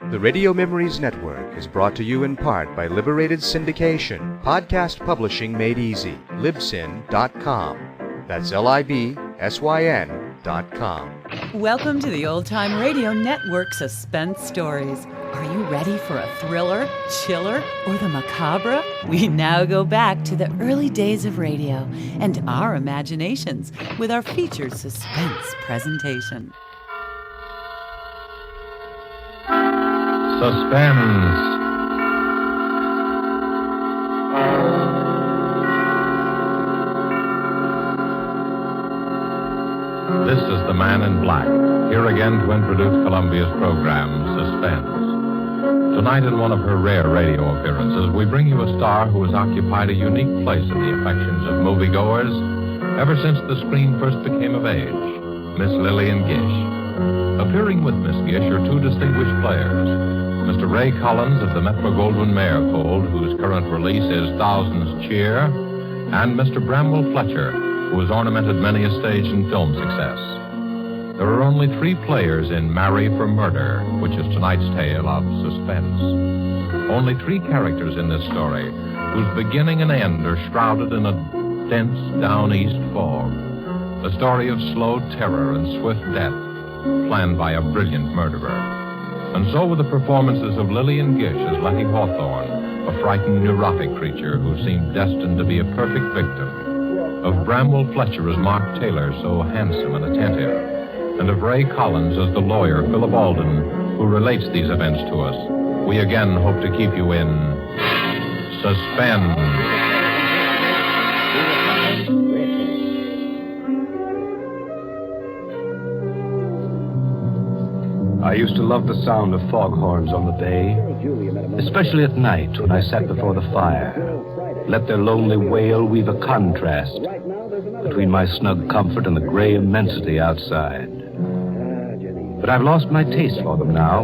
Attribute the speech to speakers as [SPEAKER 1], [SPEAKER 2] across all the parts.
[SPEAKER 1] The Radio Memories Network is brought to you in part by Liberated Syndication, podcast publishing made easy, libsyn.com. That's LIBSYN.com.
[SPEAKER 2] Welcome to the Old Time Radio Network Suspense Stories. Are you ready for a thriller, chiller, or the macabre? We now go back to the early days of radio and our imaginations with our featured suspense presentation.
[SPEAKER 3] Suspense. This is the Man in Black, here again to introduce Columbia's program, Suspense. Tonight, in one of her rare radio appearances, we bring you a star who has occupied a unique place in the affections of moviegoers ever since the screen first became of age, Miss Lillian Gish. Appearing with Miss Gish are two distinguished players, Mr. Ray Collins of the Metro-Goldwyn-Mayer Fold, whose current release is Thousands Cheer, and Mr. Bramwell Fletcher, who has ornamented many a stage and film success. There are only three players in Marry for Murder, which is tonight's tale of suspense. Only three characters in this story, whose beginning and end are shrouded in a dense down-east fog. A story of slow terror and swift death, planned by a brilliant murderer. And so with the performances of Lillian Gish as Letty Hawthorne, a frightened, neurotic creature who seemed destined to be a perfect victim, of Bramwell Fletcher as Mark Taylor, so handsome and attentive, and of Ray Collins as the lawyer, Philip Alden, who relates these events to us, we again hope to keep you in suspense.
[SPEAKER 4] I used to love the sound of foghorns on the bay, especially at night when I sat before the fire. Let their lonely wail weave a contrast between my snug comfort and the gray immensity outside. But I've lost my taste for them now.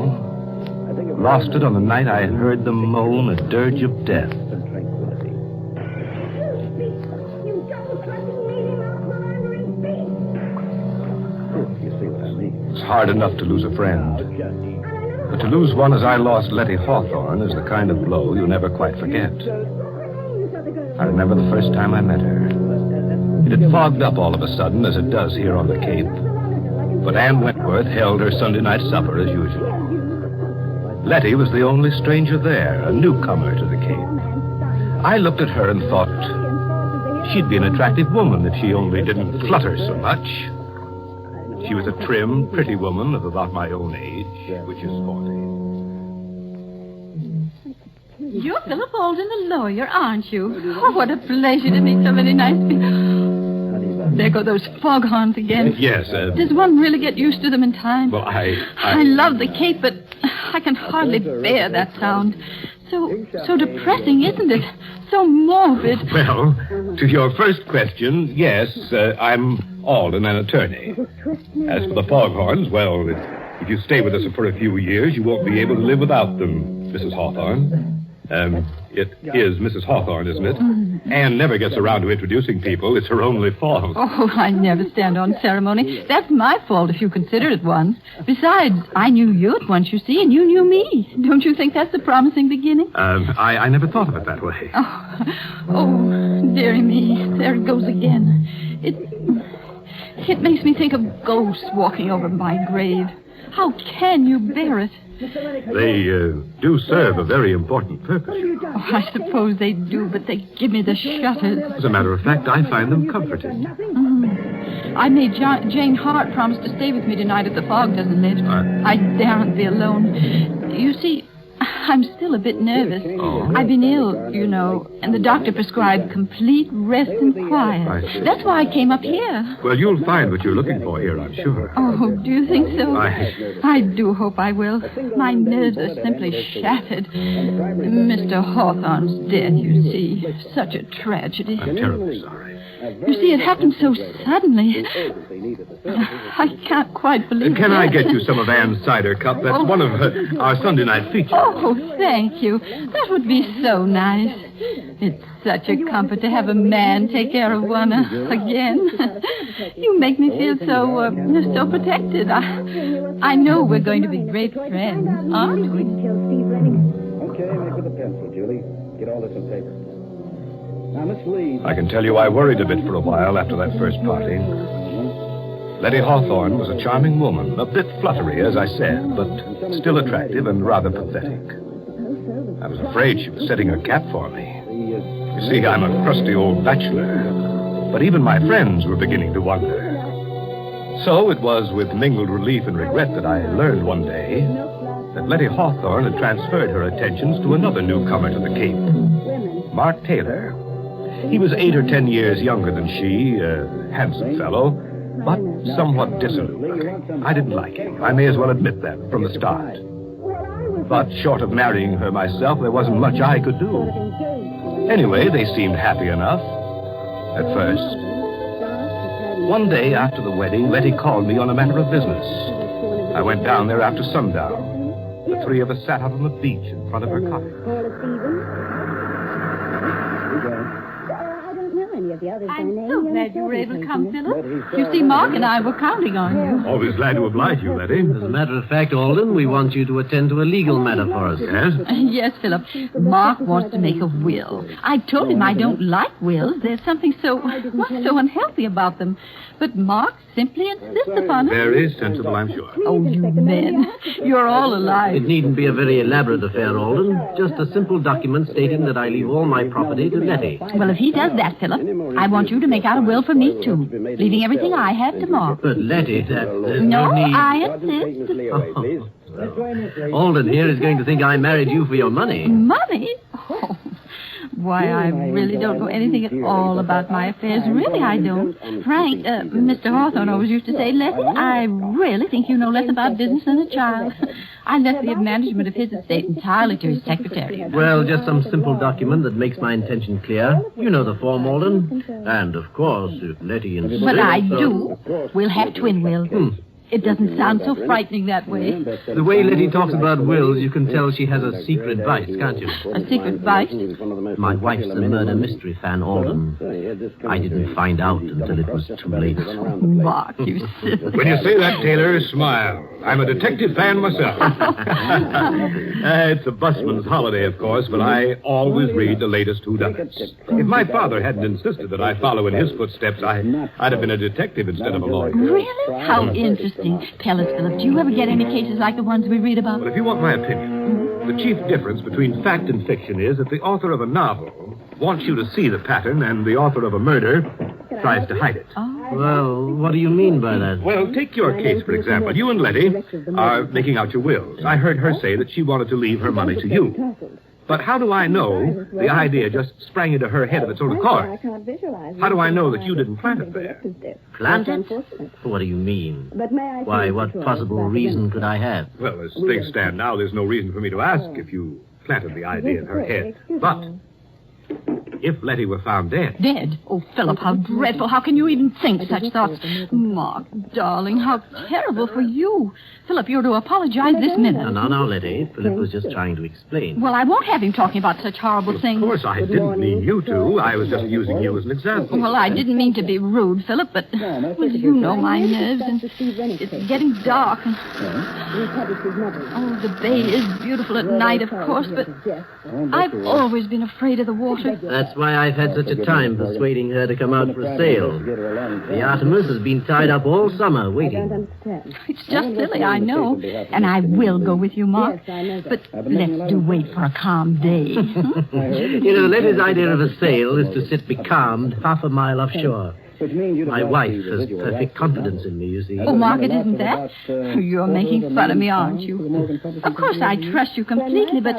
[SPEAKER 4] Lost it on the night I heard them moan a dirge of death. It's hard enough to lose a friend, but to lose one as I lost Letty Hawthorne is the kind of blow you never quite forget. I remember the first time I met her. It had fogged up all of a sudden, as it does here on the Cape, but Ann Wentworth held her Sunday night supper as usual. Letty was the only stranger there, a newcomer to the Cape. I looked at her and thought she'd be an attractive woman if she only didn't flutter so much. She was a trim, pretty woman of about my own age, which is 40.
[SPEAKER 5] You're Philip Alden, the lawyer, aren't you? Oh, what a pleasure to meet so many nice people. There go those foghorns again.
[SPEAKER 4] Yes.
[SPEAKER 5] Does one really get used to them in time?
[SPEAKER 4] Well,
[SPEAKER 5] I love the Cape, but I can hardly bear that sound. So depressing, isn't it? So morbid.
[SPEAKER 4] Well, to your first question, yes, I'm Alden, an attorney. As for the foghorns, well, if you stay with us for a few years, you won't be able to live without them, Mrs. Hawthorne. It is Mrs. Hawthorne, isn't it? Anne never gets around to introducing people. It's her only fault.
[SPEAKER 5] Oh, I never stand on ceremony. That's my fault if you consider it one. Besides, I knew you at once, you see, and you knew me. Don't you think that's a promising beginning?
[SPEAKER 4] I never thought of it that way.
[SPEAKER 5] Oh, dearie me. There it goes again. It makes me think of ghosts walking over my grave. How can you bear it?
[SPEAKER 4] They do serve a very important purpose.
[SPEAKER 5] Oh, I suppose they do, but they give me the shudders.
[SPEAKER 4] As a matter of fact, I find them comforting.
[SPEAKER 5] I made Jane Hart promise to stay with me tonight if the fog doesn't lift. I daren't be alone. You see, I'm still a bit nervous.
[SPEAKER 4] Oh.
[SPEAKER 5] I've been ill, you know, and the doctor prescribed complete rest and quiet.
[SPEAKER 4] I see.
[SPEAKER 5] That's why I came up here.
[SPEAKER 4] Well, you'll find what you're looking for here, I'm sure.
[SPEAKER 5] Oh, do you think so?
[SPEAKER 4] I-
[SPEAKER 5] I do hope I will. My nerves are simply shattered. Mr. Hawthorne's dead, you see. Such a tragedy.
[SPEAKER 4] I'm terribly sorry.
[SPEAKER 5] You see, it happened so suddenly. I can't quite believe it.
[SPEAKER 4] Can I get you some of Anne's cider cup? That's one of our Sunday night features.
[SPEAKER 5] Oh, thank you. That would be so nice. It's such a comfort to have a man take care of one again. You make me feel so protected. I know we're going to be great friends, aren't we?
[SPEAKER 6] Okay, make with a pencil, Julie. Get all this on paper. Now, Miss Lee.
[SPEAKER 4] I can tell you I worried a bit for a while after that first party. Letty Hawthorne was a charming woman, a bit fluttery, as I said, but still attractive and rather pathetic. I was afraid she was setting her cap for me. You see, I'm a crusty old bachelor, but even my friends were beginning to wonder. So it was with mingled relief and regret that I learned one day that Letty Hawthorne had transferred her attentions to another newcomer to the Cape, Mark Taylor. He was 8 or 10 years younger than she, a handsome fellow, but somewhat dissolute looking. I didn't like him. I may as well admit that from the start. But short of marrying her myself, there wasn't much I could do. Anyway, they seemed happy enough at first. One day after the wedding, Letty called me on a matter of business. I went down there after sundown. The three of us sat out on the beach in front of her cottage.
[SPEAKER 5] I'm so glad you were able to come, Philip. You see, Mark and I were counting on you.
[SPEAKER 4] Always glad to oblige you, Letty.
[SPEAKER 7] As a matter of fact, Alden, we want you to attend to a legal matter for us.
[SPEAKER 4] Yes?
[SPEAKER 5] Yes, Philip. Mark wants to make a will. I told him I don't like wills. There's something so unhealthy about them. But Mark simply insists upon it.
[SPEAKER 4] Very sensible, I'm sure.
[SPEAKER 5] Oh, you men. You're all alike.
[SPEAKER 7] It needn't be a very elaborate affair, Alden. Just a simple document stating that I leave all my property to Letty.
[SPEAKER 5] Well, if he does that, Philip, I want you to make out a will for me, too, leaving everything I have to Mark.
[SPEAKER 7] But Letty, there's
[SPEAKER 5] No,
[SPEAKER 7] need...
[SPEAKER 5] I insist.
[SPEAKER 7] Alden here is going to think I married you for your money.
[SPEAKER 5] Money? Oh, why, I really don't know anything at all about my affairs. Really, I don't. Frank, Mr. Hawthorne always used to say, Letty, I really think you know less about business than a child. I left the management of his estate entirely to his secretary.
[SPEAKER 7] Well, just some simple document that makes my intention clear. You know the form, Alden. And, of course, if Letty insists...
[SPEAKER 5] But I do. We'll have twin wills. It doesn't sound so frightening that way.
[SPEAKER 7] The way Letty talks about wills, you can tell she has a secret vice, can't you?
[SPEAKER 5] A secret vice?
[SPEAKER 7] My wife's a murder mystery fan, Alden. I didn't find out until it was too late.
[SPEAKER 5] Mark, you silly.
[SPEAKER 4] When you say that, Taylor, smile. I'm a detective fan myself. It's a busman's holiday, of course, but I always read the latest whodunits. If my father hadn't insisted that I follow in his footsteps, I'd have been a detective instead of a lawyer.
[SPEAKER 5] Really? How interesting. Tell us, Philip, do you ever get any cases like the ones we read about?
[SPEAKER 4] Well, if you want my opinion, the chief difference between fact and fiction is that the author of a novel wants you to see the pattern and the author of a murder tries to hide it.
[SPEAKER 7] Well, what do you mean by that?
[SPEAKER 4] Well, take your case, for example. You and Letty are making out your wills. I heard her say that she wanted to leave her money to you. But how do I know the idea just sprang into her head of its own accord? How do I know that you didn't plant it there?
[SPEAKER 7] Plant it? What do you mean? Why, what possible reason could I have?
[SPEAKER 4] Well, as things stand now, there's no reason for me to ask if you planted the idea in her head. But if Letty were found dead...
[SPEAKER 5] Dead? Oh, Philip, how dreadful. How can you even think such thoughts? Mark, darling, how terrible for you. Philip, you're to apologize this minute.
[SPEAKER 7] No, Letty. Philip was just trying to explain.
[SPEAKER 5] Well, I won't have him talking about such horrible things.
[SPEAKER 4] Of course, I didn't mean you to. I was just using you as an example.
[SPEAKER 5] Well, I didn't mean to be rude, Philip, but, well, you know my nerves, and it's getting dark. And... Oh, the bay is beautiful at night, of course, but I've always been afraid of the water.
[SPEAKER 7] That's why I've had such a time persuading her to come out for a sail. The Artemis has been tied up all summer, waiting.
[SPEAKER 5] It's just silly, I know. And I will go with you, Mark. But let's do wait for a calm day.
[SPEAKER 7] You know, Letty's idea of a sail is to sit becalmed half a mile offshore. My wife has perfect confidence in me, you see.
[SPEAKER 5] Oh, Mark, it isn't that. You're making fun of me, aren't you? Of course, I trust you completely, but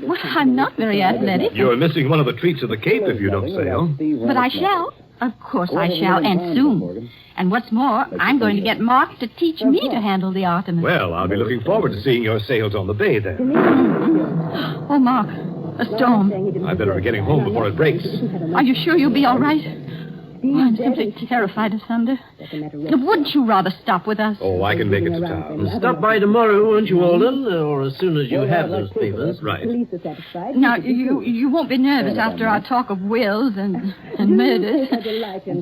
[SPEAKER 5] well, I'm not very athletic.
[SPEAKER 4] You're missing one of the treats of the Cape if you don't sail.
[SPEAKER 5] But I shall. Of course I shall, and soon. And what's more, I'm going to get Mark to teach me to handle the Artemis.
[SPEAKER 4] Well, I'll be looking forward to seeing your sails on the bay then.
[SPEAKER 5] Oh, Mark, a storm.
[SPEAKER 4] I better be getting home before it breaks.
[SPEAKER 5] Are you sure you'll be all right? I'm simply terrified of thunder. Wouldn't you rather stop with us?
[SPEAKER 4] Oh, I can make it to town.
[SPEAKER 7] Stop by tomorrow, won't you, Alden? Or as soon as you have those papers.
[SPEAKER 4] Right.
[SPEAKER 5] Now, you won't be nervous after our talk of wills and murders.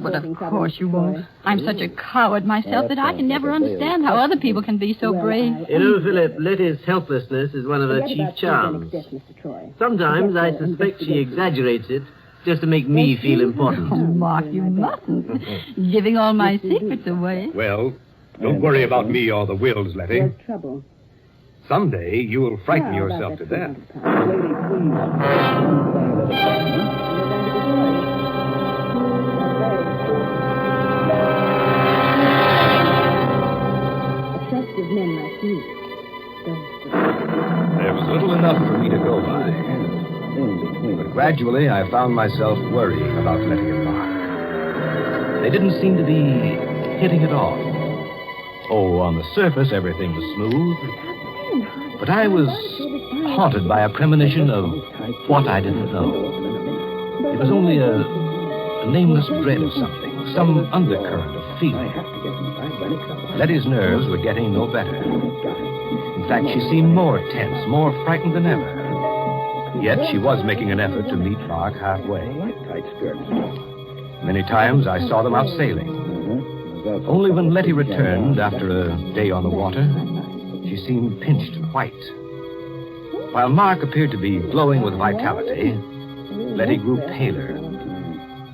[SPEAKER 5] But of course you won't. I'm such a coward myself that I can never understand how other people can be so brave.
[SPEAKER 7] You know, Philip, Letty's helplessness is one of her chief charms. Sometimes I suspect she exaggerates it just to make me feel important.
[SPEAKER 5] Oh, Mark, you mustn't. Giving all my secrets away.
[SPEAKER 4] Well, don't worry about me or the wills, Letty. Someday you will frighten yourself to death. There was little enough for me to go by. But gradually I found myself worrying about Letty and Mark. They didn't seem to be hitting it off. Oh, on the surface everything was smooth. But I was haunted by a premonition of what I didn't know. It was only a nameless dread of something, some undercurrent of feeling. Letty's nerves were getting no better. In fact, she seemed more tense, more frightened than ever. Yet she was making an effort to meet Mark halfway. Many times I saw them out sailing. Only when Letty returned after a day on the water, she seemed pinched white. While Mark appeared to be glowing with vitality, Letty grew paler,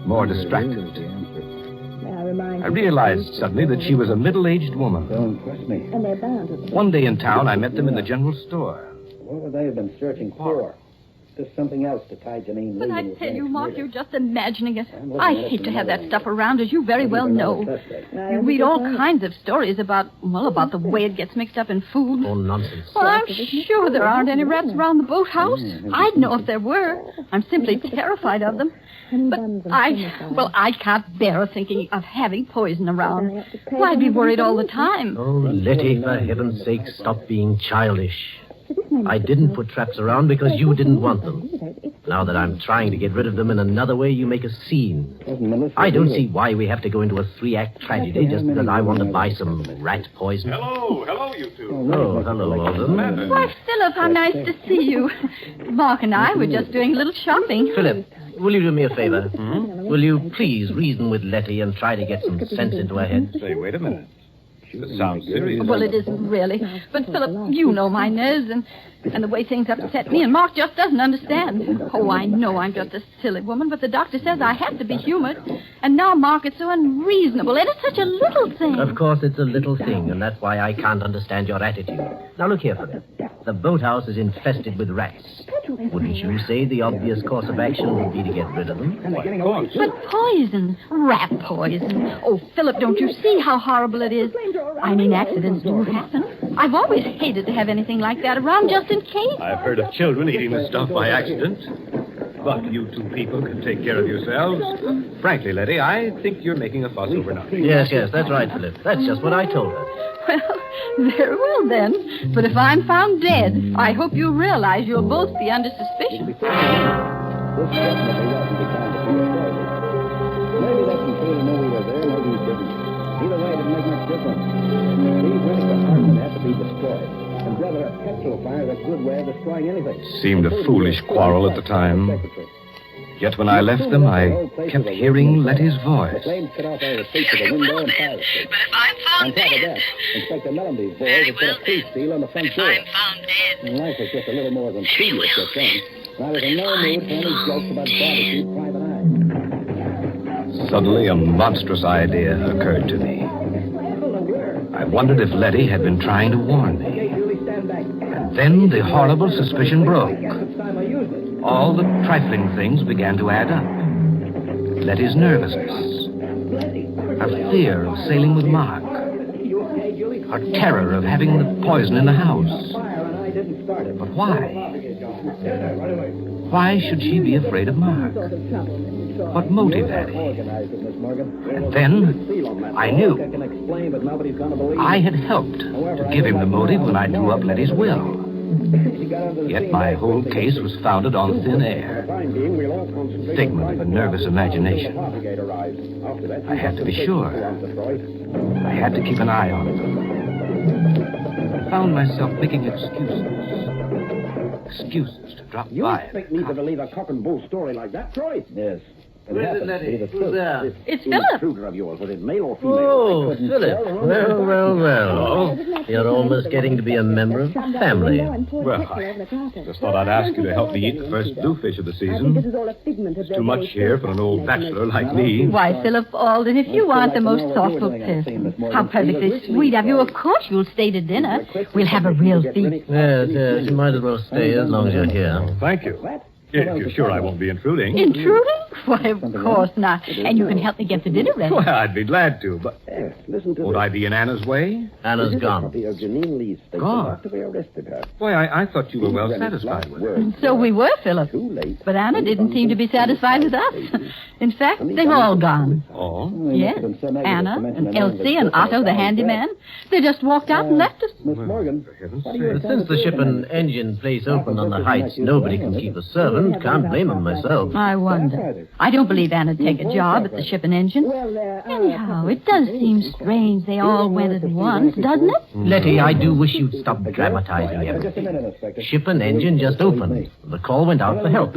[SPEAKER 4] more distracted. I realized suddenly that she was a middle-aged woman. One day in town, I met them in the general store.
[SPEAKER 6] What would they have been searching for? There's something else to tie Janine.
[SPEAKER 5] But I tell you, Mark, you're just imagining it. I hate to have that stuff around, as you very well know. You read all kinds of stories about the way it gets mixed up in food.
[SPEAKER 7] Oh, nonsense.
[SPEAKER 5] Well, I'm sure there aren't any rats around the boathouse. I'd know if there were. I'm simply terrified of them. But I can't bear thinking of having poison around. Well, I'd be worried all the time.
[SPEAKER 7] Oh, Letty, for heaven's sake, stop being childish. I didn't put traps around because you didn't want them. Now that I'm trying to get rid of them in another way, you make a scene. I don't see why we have to go into a 3-act tragedy just because I want to buy some rat poison.
[SPEAKER 4] Hello, you two.
[SPEAKER 7] Oh, hello, Alden.
[SPEAKER 5] Why, Philip, how nice to see you. Mark and I were just doing a little shopping.
[SPEAKER 7] Philip, will you do me a favor? Will you please reason with Letty and try to get some sense into her head?
[SPEAKER 4] Say, wait a minute. This sounds serious.
[SPEAKER 5] Well, it isn't really. But, Philip, you know my nerves and the way things upset me, and Mark just doesn't understand. Oh, I know I'm just a silly woman, but the doctor says I have to be humored. And now Mark is so unreasonable, and it's such a little thing.
[SPEAKER 7] Of course it's a little thing, and that's why I can't understand your attitude. Now, look here, Philip. The boathouse is infested with rats. Wouldn't you say the obvious course of action would be to get rid of them?
[SPEAKER 5] But poison. Rat poison. Oh, Philip, don't you see how horrible it is? I mean, accidents do happen. I've always hated to have anything like that around just in case.
[SPEAKER 4] I've heard of children eating this stuff by accident. But you two people can take care of yourselves. Frankly, Letty, I think you're making a fuss over nothing.
[SPEAKER 7] Yes, that's right, Philip. That's just what I told her.
[SPEAKER 5] Well, very well then. But if I'm found dead, I hope you realize you'll both be under suspicion.
[SPEAKER 6] This definitely wasn't the time to be afraid. Maybe that controller knew we were there, maybe he didn't. Either way, it didn't make much difference. These winter compartment had to be destroyed. And brother, a petrol fire is a good way of destroying anything.
[SPEAKER 4] Seemed a foolish quarrel at the time. Yet when I left them, I kept hearing Letty's voice.
[SPEAKER 2] Very well then, but if I'm found dead...
[SPEAKER 6] Inspector Mellenby's boy has put a key seal on the front door.
[SPEAKER 2] I'm found dead...
[SPEAKER 6] Life is just a little more than tedious just then. I was in no mood for any jokes about barbecue private eye.
[SPEAKER 4] Suddenly, a monstrous idea occurred to me. I wondered if Letty had been trying to warn me. And then the horrible suspicion broke. All the trifling things began to add up. Letty's nervousness, her fear of sailing with Mark, her terror of having the poison in the house. But why? Why should she be afraid of Mark? What motive had he? And then I knew. I had helped to give him the motive when I drew up Letty's will. Yet my whole case was founded on thin air. Figment of a nervous imagination. I had to be sure. I had to keep an eye on it. I found myself making excuses. Excuses to drop by.
[SPEAKER 6] Expect me to believe a cock and bull story like that, Troy? Yes.
[SPEAKER 7] Where's it, Letty? Who's there?
[SPEAKER 5] It's Philip.
[SPEAKER 6] Intruder of yours, was it male or female?
[SPEAKER 7] Oh, Philip. Well. You're almost getting to be a member of the family.
[SPEAKER 4] Well, I just thought I'd ask you to help me eat the first bluefish of the season. It's too much here for an old bachelor like me.
[SPEAKER 5] Why, Philip Alden, if you aren't the most thoughtful person. How perfectly sweet of you. Of course you'll stay to dinner. We'll have a real feast.
[SPEAKER 7] Yes, you might as well stay as long as you're here.
[SPEAKER 4] Thank you. If you're sure I won't be intruding.
[SPEAKER 5] Intruding? Why, of course not. And you can help me get the dinner ready.
[SPEAKER 4] Well, I'd be glad to, but won't I be in Anna's way?
[SPEAKER 7] Anna's gone.
[SPEAKER 4] Gone? Why, I thought you were well satisfied with her.
[SPEAKER 5] So we were, Philip. But Anna didn't seem to be satisfied with us. In fact, they've all gone.
[SPEAKER 4] Oh?
[SPEAKER 5] Yes. Anna and Elsie and Otto, the handyman. They just walked out and left us.
[SPEAKER 6] Miss Morgan,
[SPEAKER 4] For heaven's
[SPEAKER 6] what do you
[SPEAKER 4] sake.
[SPEAKER 7] Since the ship and engine place open on the heights, nobody can keep a servant. Can't blame them myself.
[SPEAKER 5] I wonder. I don't believe Anna'd take a job at the ship and engine. Anyhow, it does seem strange they all went at once, doesn't it?
[SPEAKER 7] Letty, I do wish you'd stop dramatizing everything. Ship and engine just opened. The call went out for help.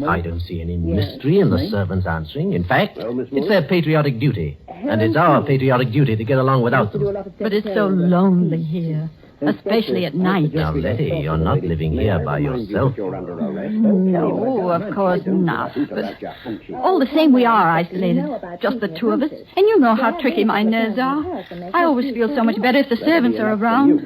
[SPEAKER 7] I don't see any mystery in the servants answering. In fact, it's their patriotic duty. And it's our patriotic duty to get along without them.
[SPEAKER 5] But it's so lonely here. Especially at night.
[SPEAKER 7] Now, Letty, you're not living here by yourself.
[SPEAKER 5] No, of course not. But all the same, we are isolated. Just the two of us. And you know how tricky my nerves are. I always feel so much better if the servants are around.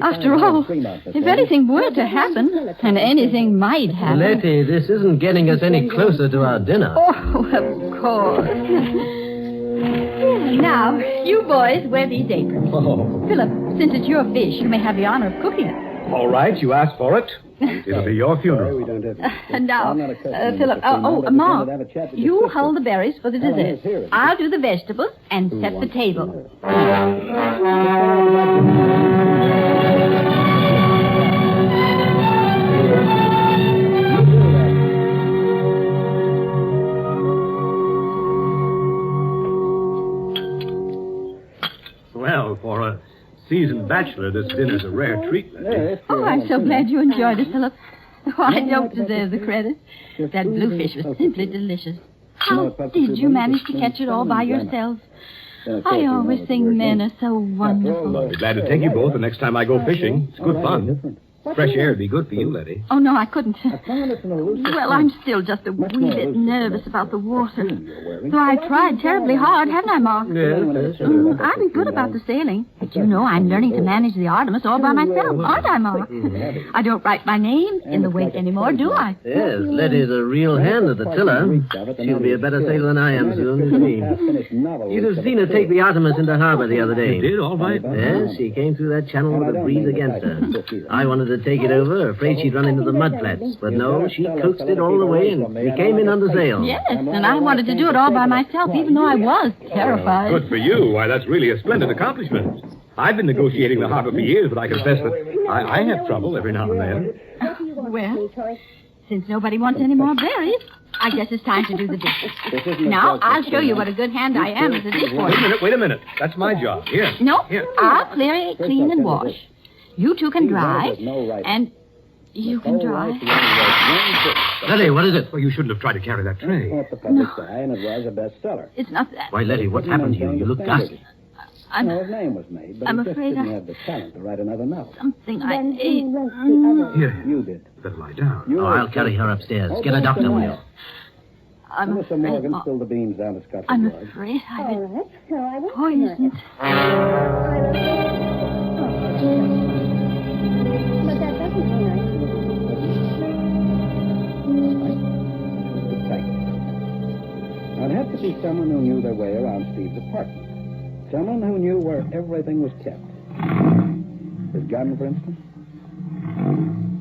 [SPEAKER 5] After all, if anything were to happen, and anything might happen...
[SPEAKER 7] Letty, this isn't getting us any closer to our dinner.
[SPEAKER 5] Oh, of course. Now, you boys wear these aprons.
[SPEAKER 4] Oh.
[SPEAKER 5] Philip, since it's your fish, you may have the honor of cooking it.
[SPEAKER 4] All right, you asked for it. It'll be your funeral.
[SPEAKER 5] And now, Philip, Mom, you hold the berries for the dessert. I'll do the vegetables and set the table.
[SPEAKER 4] Well, for a seasoned bachelor, this dinner's a rare treat, Letty.
[SPEAKER 5] Oh, I'm so glad you enjoyed it, Philip. Oh, I don't deserve the credit. That bluefish was simply delicious. How did you manage to catch it all by yourself? I always think men are so wonderful.
[SPEAKER 4] I'll be glad to take you both the next time I go fishing. It's good fun. Fresh air would be good for you, Letty.
[SPEAKER 5] Oh, no, I couldn't. Well, I'm still just a wee bit nervous about the water. So I tried terribly hard, haven't I, Ma?
[SPEAKER 7] Yes.
[SPEAKER 5] I've been good about the sailing. But you know I'm learning to manage the Artemis all by myself, aren't I, Ma? I don't write my name in the wake anymore, do I?
[SPEAKER 7] Yes, Letty's a real hand at the tiller. She'll be a better sailor than I am soon. You'd have seen her take the Artemis into harbor the other day.
[SPEAKER 4] You did, all right.
[SPEAKER 7] Yes, she came through that channel with a breeze against her. I wanted to take it over, afraid she'd run into the mud flats. But no, she coaxed it all the way and we came in under sail.
[SPEAKER 5] Yes, and I wanted to do it all by myself, even though I was terrified.
[SPEAKER 4] Good for you. Why, that's really a splendid accomplishment. I've been negotiating the harbor for years, but I confess that I have trouble every now and then.
[SPEAKER 5] Well, since nobody wants any more berries, I guess it's time to do the dishes. Now, I'll show you what a good hand I am as a dishwasher.
[SPEAKER 4] Wait a minute. That's my job. Here.
[SPEAKER 5] No,
[SPEAKER 4] Here.
[SPEAKER 5] I'll clear it, clean, and wash. You two can dry, and you can dry.
[SPEAKER 7] Letty, what is it?
[SPEAKER 4] Well, you shouldn't have tried to carry that tray.
[SPEAKER 6] And it was a bestseller.
[SPEAKER 5] It's not that.
[SPEAKER 7] Why, Letty, what's happened to you? You look ghastly.
[SPEAKER 5] I'm
[SPEAKER 6] His name was made, but
[SPEAKER 5] I'm
[SPEAKER 6] he just
[SPEAKER 5] afraid
[SPEAKER 6] didn't
[SPEAKER 5] I-
[SPEAKER 6] have the talent to write another novel.
[SPEAKER 5] something I ate.
[SPEAKER 4] Here.
[SPEAKER 6] You did.
[SPEAKER 4] Better lie down.
[SPEAKER 7] Oh, I'll carry her upstairs. Get a doctor, will you?
[SPEAKER 5] I'm
[SPEAKER 6] Mr.
[SPEAKER 5] afraid.
[SPEAKER 6] Morgan spilled the beans down to Scotland
[SPEAKER 5] I'm
[SPEAKER 6] Yard.
[SPEAKER 5] afraid I've been poisoned.
[SPEAKER 8] But that doesn't mean
[SPEAKER 6] I'd have to be someone who knew their way around Steve's apartment. Someone who knew where everything was kept. His gun, for instance.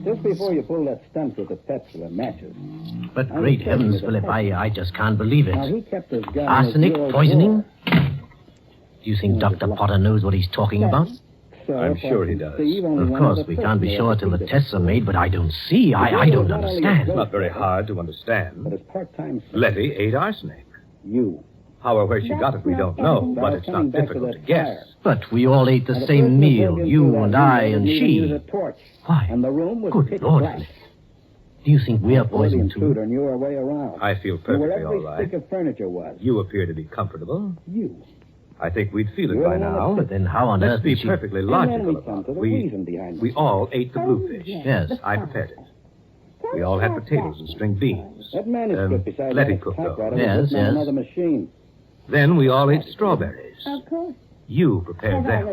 [SPEAKER 6] Just before you pulled that stunt with the petrol and matches.
[SPEAKER 7] But great heavens, Philip, I just can't believe
[SPEAKER 6] Now,
[SPEAKER 7] it.
[SPEAKER 6] he kept his gun...
[SPEAKER 7] Arsenic,
[SPEAKER 6] in a bureau
[SPEAKER 7] poisoning?
[SPEAKER 6] drawer.
[SPEAKER 7] Do you think Dr. Potter knows what he's talking about?
[SPEAKER 4] I'm sure he does.
[SPEAKER 7] Of course, we can't be sure till the tests are made, but I don't see. I don't understand.
[SPEAKER 4] It's not very hard to understand.
[SPEAKER 6] But it's part-time.
[SPEAKER 4] Letty ate arsenic.
[SPEAKER 6] You.
[SPEAKER 4] How or where she got it, we don't know, but it's not difficult to guess.
[SPEAKER 7] But we all ate the same meal, you and I and she. Why? Good Lord, Philip. Do you think we're poisoned too?
[SPEAKER 4] I feel perfectly all right.
[SPEAKER 6] Stick of furniture was.
[SPEAKER 4] You appear to be comfortable.
[SPEAKER 6] You.
[SPEAKER 4] I think we'd feel it by now.
[SPEAKER 7] But then how on earth
[SPEAKER 4] Let's be
[SPEAKER 7] did she...
[SPEAKER 4] perfectly logical about it. We all ate the bluefish.
[SPEAKER 7] Yes.
[SPEAKER 4] I prepared it. We all had potatoes and string beans.
[SPEAKER 6] That manuscript beside
[SPEAKER 4] Letty
[SPEAKER 6] that
[SPEAKER 4] cooked
[SPEAKER 6] typewriter
[SPEAKER 4] those.
[SPEAKER 7] Yes,
[SPEAKER 6] was
[SPEAKER 7] yes.
[SPEAKER 6] another machine.
[SPEAKER 4] Then we all ate strawberries.
[SPEAKER 8] Of course.
[SPEAKER 4] You prepared them.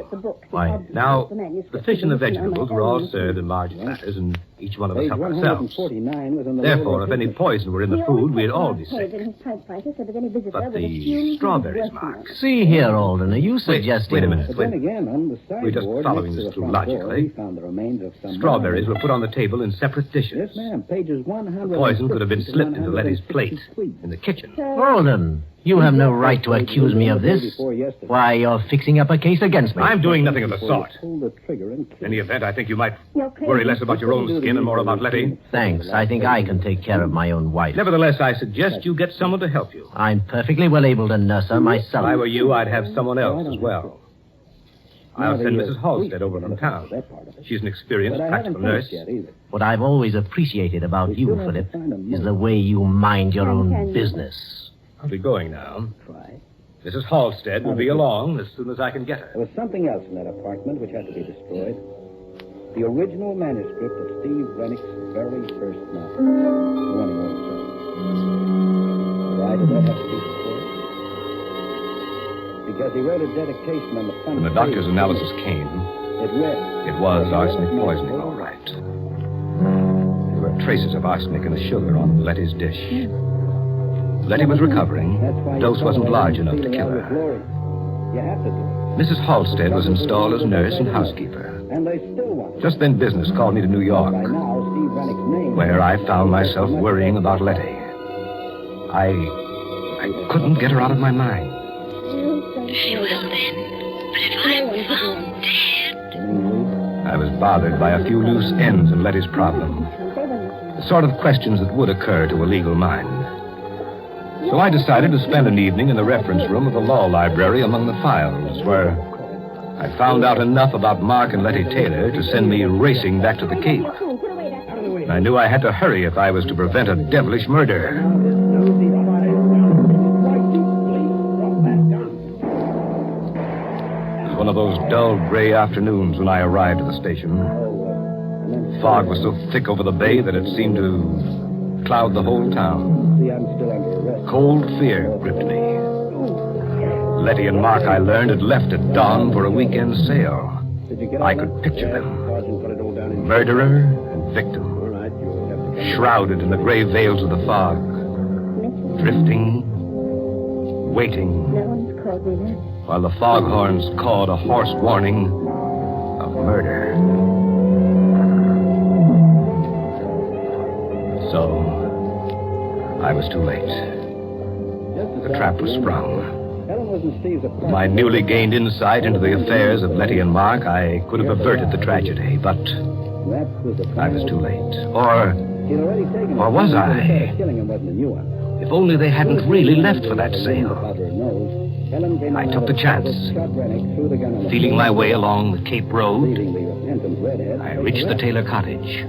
[SPEAKER 7] Why,
[SPEAKER 4] now, the fish and the vegetables were all served in large platters, and each one of us
[SPEAKER 6] Page
[SPEAKER 4] helped ourselves.
[SPEAKER 6] 149 was in the
[SPEAKER 4] Therefore, if
[SPEAKER 6] lower
[SPEAKER 4] any poison were in the food, we'd all be sick.
[SPEAKER 8] But
[SPEAKER 4] But the strawberries, Mark.
[SPEAKER 7] See here, Alden, are you suggesting...
[SPEAKER 4] Wait a minute.
[SPEAKER 6] But then again, on the sideboard,
[SPEAKER 4] We're just following
[SPEAKER 6] next to
[SPEAKER 4] this
[SPEAKER 6] the
[SPEAKER 4] through
[SPEAKER 6] front door,
[SPEAKER 4] logically.
[SPEAKER 6] we found the remains of some
[SPEAKER 4] Strawberries were put on the table in separate dishes.
[SPEAKER 6] Yes, ma'am. Pages 100.
[SPEAKER 4] The poison could have been slipped into Letty's plate in the kitchen.
[SPEAKER 7] Alden, you have no right to accuse me of this. Why, you're fixing up a case against me.
[SPEAKER 4] I'm doing nothing of the sort.
[SPEAKER 6] Pull the trigger and
[SPEAKER 4] In any event, I think you might worry less about your own skin and more about Letty.
[SPEAKER 7] Thanks. I think I can take care of my own wife.
[SPEAKER 4] Nevertheless, I suggest you get someone to help you.
[SPEAKER 7] I'm perfectly well able to nurse her
[SPEAKER 4] If
[SPEAKER 7] myself.
[SPEAKER 4] I were you, I'd have someone else as well. I'll send Mrs. Halstead over from town. She's an experienced, practical nurse.
[SPEAKER 7] What I've always appreciated about you, Philip, is the way you mind your own business.
[SPEAKER 4] I'll be going now. Mrs. Halstead will be along as soon as I can get her.
[SPEAKER 6] There was something else in that apartment which had to be destroyed. The original manuscript of Steve Rennick's very first novel, Running Over. Why did that have to be destroyed? Because he wrote a dedication on the front
[SPEAKER 4] When the
[SPEAKER 6] page.
[SPEAKER 4] doctor's analysis came,
[SPEAKER 6] It read,
[SPEAKER 4] it was arsenic poisoning, all right. There were traces of arsenic in the sugar on Letty's dish. Letty was recovering. The dose wasn't large enough to kill her.
[SPEAKER 6] You have to do it.
[SPEAKER 4] Mrs. Halstead was installed as nurse and housekeeper.
[SPEAKER 6] And they still want it.
[SPEAKER 4] Just then business called me to New York,
[SPEAKER 6] By now, Steve Rennick's name...
[SPEAKER 4] where I found myself worrying about Letty. I couldn't get her out of my mind.
[SPEAKER 8] She will then. But if I'm found dead...
[SPEAKER 4] I was bothered by a few loose ends in Letty's problem. The sort of questions that would occur to a legal mind. So I decided to spend an evening in the reference room of the law library among the files, where I found out enough about Mark and Letty Taylor to send me racing back to the Cape. I knew I had to hurry if I was to prevent a devilish murder. It was one of those dull gray afternoons when I arrived at the station. The fog was so thick over the bay that it seemed to cloud the whole town. Cold fear gripped me. Letty and Mark, I learned, had left at dawn for a weekend sail. I could picture them. Murderer and victim. Shrouded in the gray veils of the fog. Drifting. Waiting. While the foghorns cawed a hoarse warning of murder. So, I was too late. The trap was sprung. With my newly gained insight into the affairs of Letty and Mark, I could have averted the tragedy, but I was too late. Or was I? If only they hadn't really left for that sail. I took the chance. Feeling my way along the Cape Road, I reached the Taylor cottage.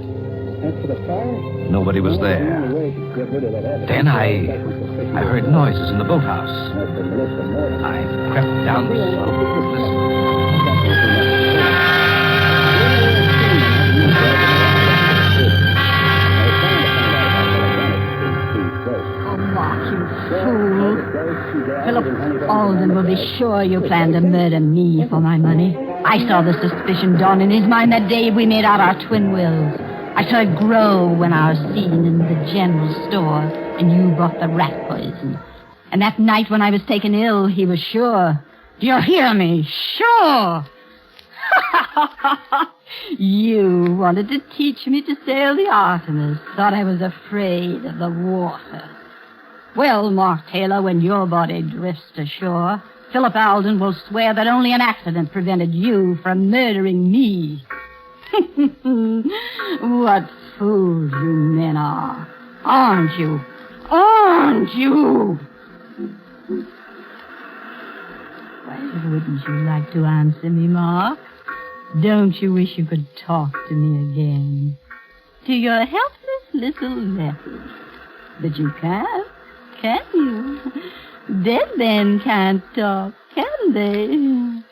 [SPEAKER 4] Nobody was there. Then I heard noises in the boathouse. I crept down the slope and listened.
[SPEAKER 5] Oh, Mark, you fool. Philip Alden will be sure you plan to murder me for my money. I saw the suspicion dawn in his mind that day we made out our twin wills. I saw it grow when I was seen in the general store, and you brought the rat poison. And that night when I was taken ill, he was sure. Do you hear me? Sure! You wanted to teach me to sail the Artemis. Thought I was afraid of the water. Well, Mark Taylor, when your body drifts to shore, Philip Alden will swear that only an accident prevented you from murdering me. What fools you men are. Aren't you? Aren't you? Why wouldn't you like to answer me, Mark? Don't you wish you could talk to me again? To your helpless little Letty. But you can't, can you? Dead men can't talk, can they?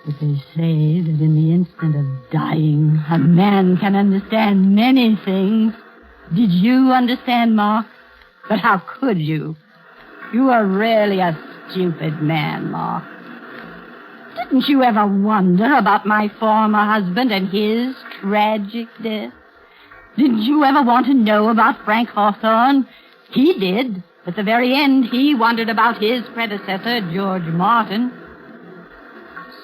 [SPEAKER 5] But they say that in the instant of dying, a man can understand many things. Did you understand, Mark? But how could you? You are really a stupid man, Mark. Didn't you ever wonder about my former husband and his tragic death? Didn't you ever want to know about Frank Hawthorne? He did. At the very end, he wondered about his predecessor, George Martin.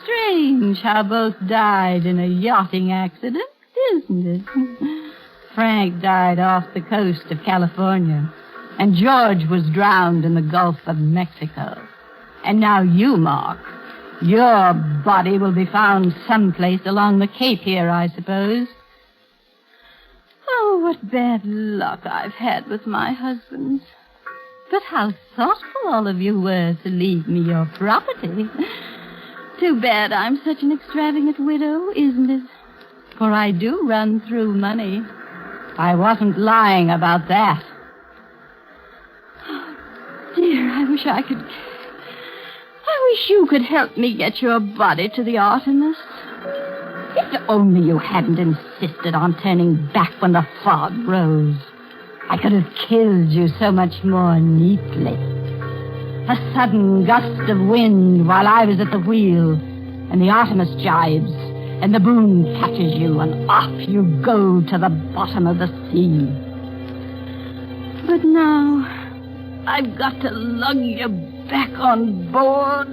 [SPEAKER 5] Strange how both died in a yachting accident, isn't it? Frank died off the coast of California, and George was drowned in the Gulf of Mexico. And now you, Mark, your body will be found someplace along the Cape here, I suppose. Oh, what bad luck I've had with my husbands. But how thoughtful all of you were to leave me your property. Too bad I'm such an extravagant widow, isn't it? For I do run through money. I wasn't lying about that. Oh, dear, I wish you could help me get your body to the Artemis. If only you hadn't insisted on turning back when the fog rose. I could have killed you so much more neatly. A sudden gust of wind while I was at the wheel, and the Artemis jibes, and the boom catches you, and off you go to the bottom of the sea. But now, I've got to lug you back on board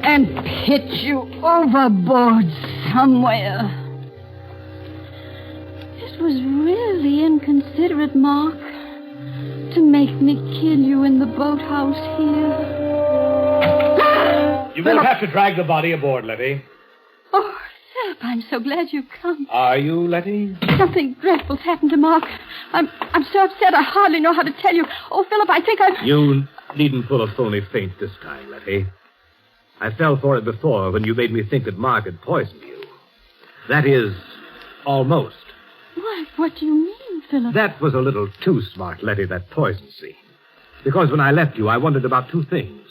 [SPEAKER 5] and pitch you overboard somewhere. It was really inconsiderate, Mark, to make me kill you in the boathouse here.
[SPEAKER 4] You won't have to drag the body aboard, Letty.
[SPEAKER 5] Oh, Philip, I'm so glad you've come.
[SPEAKER 4] Are you, Letty?
[SPEAKER 5] Something dreadful's happened to Mark. I'm so upset I hardly know how to tell you. Oh, Philip, I think I'm...
[SPEAKER 4] You needn't pull a phony faint this time, Letty. I fell for it before when you made me think that Mark had poisoned you. That is, almost.
[SPEAKER 5] Why, what do you mean, Philip?
[SPEAKER 4] That was a little too smart, Letty, that poison scene. Because when I left you, I wondered about two things.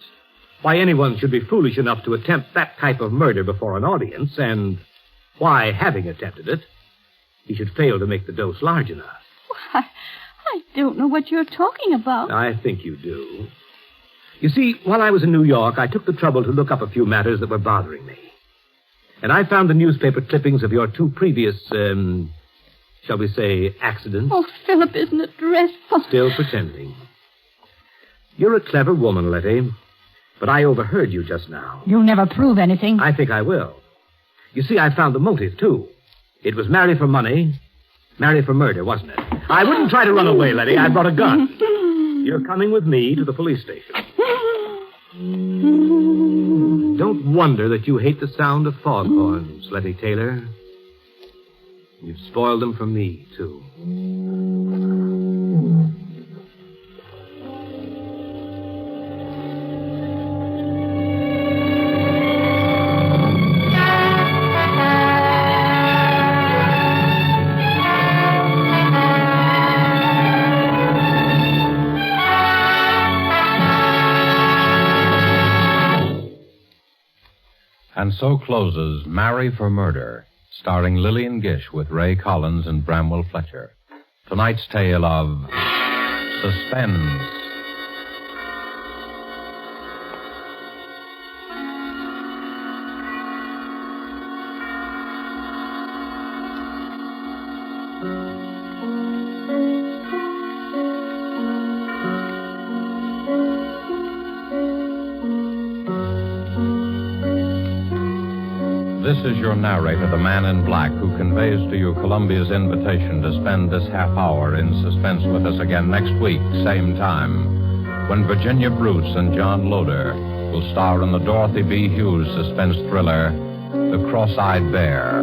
[SPEAKER 4] Why anyone should be foolish enough to attempt that type of murder before an audience, and why, having attempted it, he should fail to make the dose large enough.
[SPEAKER 5] Why, I don't know what you're talking about.
[SPEAKER 4] I think you do. You see, while I was in New York, I took the trouble to look up a few matters that were bothering me. And I found the newspaper clippings of your two previous, shall we say, accidents.
[SPEAKER 5] Oh, Philip, isn't it dreadful?
[SPEAKER 4] Still pretending. You're a clever woman, Letty, but I overheard you just now.
[SPEAKER 5] You'll never prove anything.
[SPEAKER 4] I think I will. You see, I found the motive, too. It was marry for money, marry for murder, wasn't it? I wouldn't try to run away, Letty. I brought a gun. You're coming with me to the police station. Don't wonder that you hate the sound of foghorns, Letty Taylor. You've spoiled them for me, too.
[SPEAKER 3] And so closes Marry for Murder, starring Lillian Gish with Ray Collins and Bramwell Fletcher. Tonight's tale of Suspense. This is your narrator, the man in black, who conveys to you Columbia's invitation to spend this half hour in suspense with us again next week, same time, when Virginia Bruce and John Loder will star in the Dorothy B. Hughes suspense thriller, The Cross-Eyed Bear.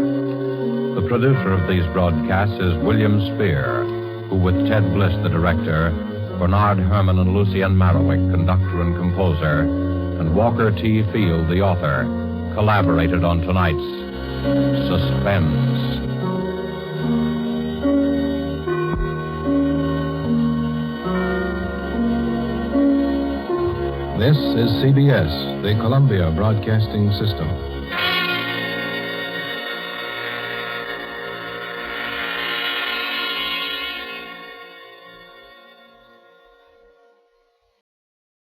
[SPEAKER 3] The producer of these broadcasts is William Spear, who, with Ted Bliss, the director, Bernard Herrmann and Lucien Marowik, conductor and composer, and Walker T. Field, the author, collaborated on tonight's Suspense.
[SPEAKER 4] This is CBS, the Columbia Broadcasting System.